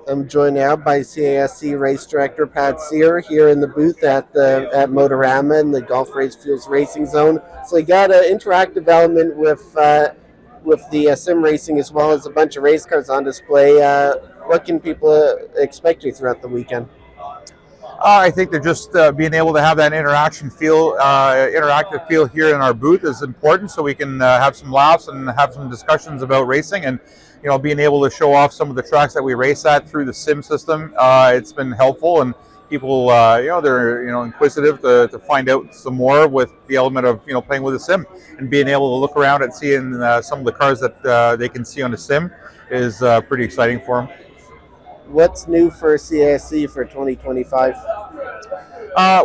I'm joined now by CASC race director Pat Cyr here in the booth at Motorama in the Golf Race Fuels Racing Zone. So we got an interactive element with the sim racing as well as a bunch of race cars on display. What can people expect you throughout the weekend? I think they're just being able to have that interactive feel here in our booth is important, so we can have some laughs and have some discussions about racing, and being able to show off some of the tracks that we race at through the sim system. It's been helpful, and people they're inquisitive to find out some more with the element of playing with a sim and being able to look around and seeing some of the cars that they can see on the sim is pretty exciting for them. What's new for CASC for 2025?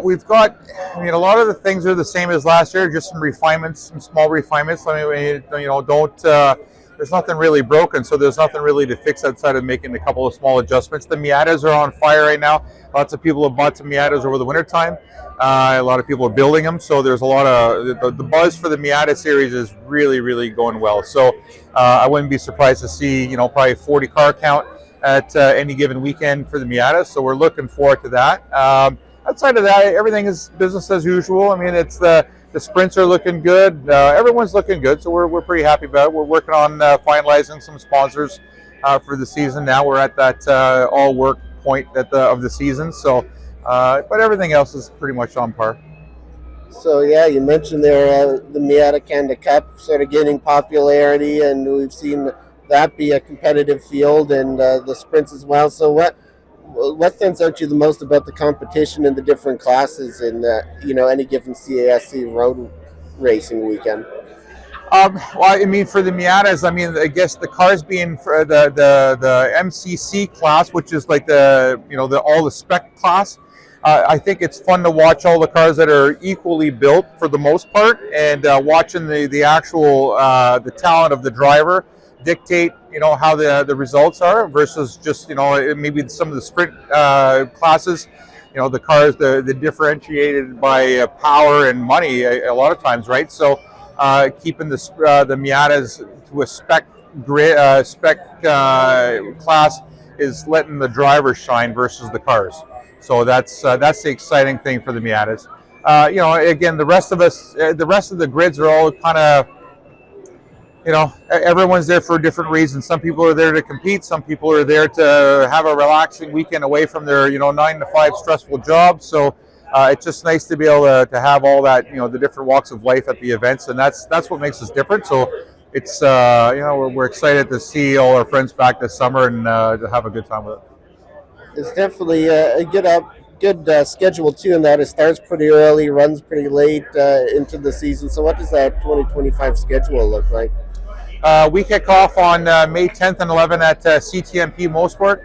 We've got, a lot of the things are the same as last year, just some refinements, some small refinements. There's nothing really broken, so there's nothing really to fix outside of making a couple of small adjustments. The Miatas are on fire right now. Lots of people have bought some Miatas over the winter time. A lot of people are building them, so there's a lot of, the buzz for the Miata series is really, really going well. So I wouldn't be surprised to see, probably 40 car count at any given weekend for the Miata, so we're looking forward to that. Outside of that, everything is business as usual. I mean, it's the sprints are looking good. Everyone's looking good, so we're pretty happy about it. We're working on finalizing some sponsors for the season. Now we're at that all work point of the season. So, but everything else is pretty much on par. So yeah, you mentioned there the Miata Canada Cup sort of gaining popularity, and we've seen that be a competitive field, and the sprints as well. So what stands out to you the most about the competition in the different classes in any given CASC road racing weekend? Well, I mean, for the Miatas, I guess the cars being for the MCC class, which is like all the spec class. I think it's fun to watch all the cars that are equally built for the most part, and watching the actual the talent of the driver dictate how the results are versus just maybe some of the sprint classes, the cars the differentiated by power and money a lot of times, right? So keeping the Miatas to a spec class is letting the drivers shine versus the cars. So that's the exciting thing for the Miatas. Again, the rest of the grids are all kind of, everyone's there for different reasons. Some people are there to compete. Some people are there to have a relaxing weekend away from their 9 to 5 stressful job. So it's just nice to be able to have all that, the different walks of life at the events, and that's what makes us different. So it's we're excited to see all our friends back this summer and to have a good time with it. It's definitely a good schedule too, in that it starts pretty early, runs pretty late into the season. So what does that 2025 schedule look like? We kick off on May 10th and 11th at CTMP Motorsport.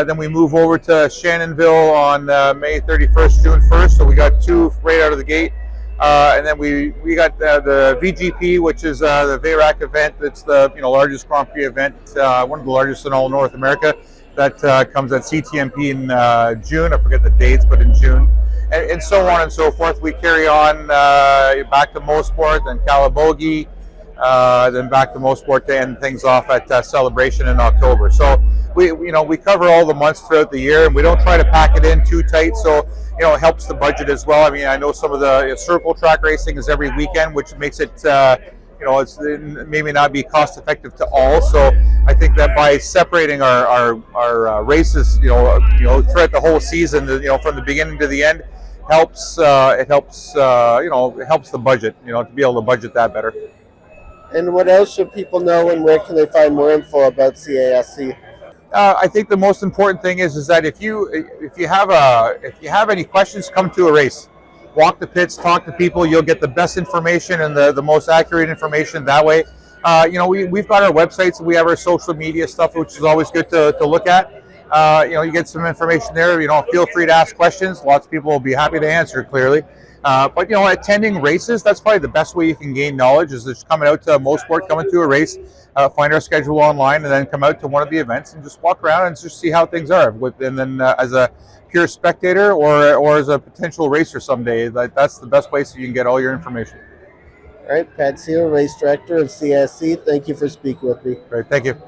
Then we move over to Shannonville on May 31st, June 1st. So we got 2 right out of the gate. And then we got the VGP, which is the VRAC event. It's the largest Grand Prix event, one of the largest in all North America. That comes at CTMP in June. I forget the dates, but in June. And so on and so forth. We carry on back to Motorsport, then Calabogie, then back to Motorsport to end things off at Celebration in October. So we cover all the months throughout the year, and we don't try to pack it in too tight. So it helps the budget as well. I mean, I know some of the circle track racing is every weekend, which makes it it's maybe not be cost effective to all. So I think that by separating our races, throughout the whole season, from the beginning to the end, helps. It helps the budget, to be able to budget that better. And what else should people know, and where can they find more info about CASC? I think the most important thing is that if you have any questions, come to a race. Walk the pits, talk to people. You'll get the best information and the most accurate information that way. We've got our websites. We have our social media stuff, which is always good to look at. You get some information there. Feel free to ask questions. Lots of people will be happy to answer clearly. But attending races, that's probably the best way you can gain knowledge, is just coming out to Motorsport, coming to a race, find our schedule online, and then come out to one of the events and just walk around and just see how things are. And then as a pure spectator or as a potential racer someday, that's the best place you can get all your information. All right, Pat Cyr, race director of CASC. Thank you for speaking with me. Great, thank you.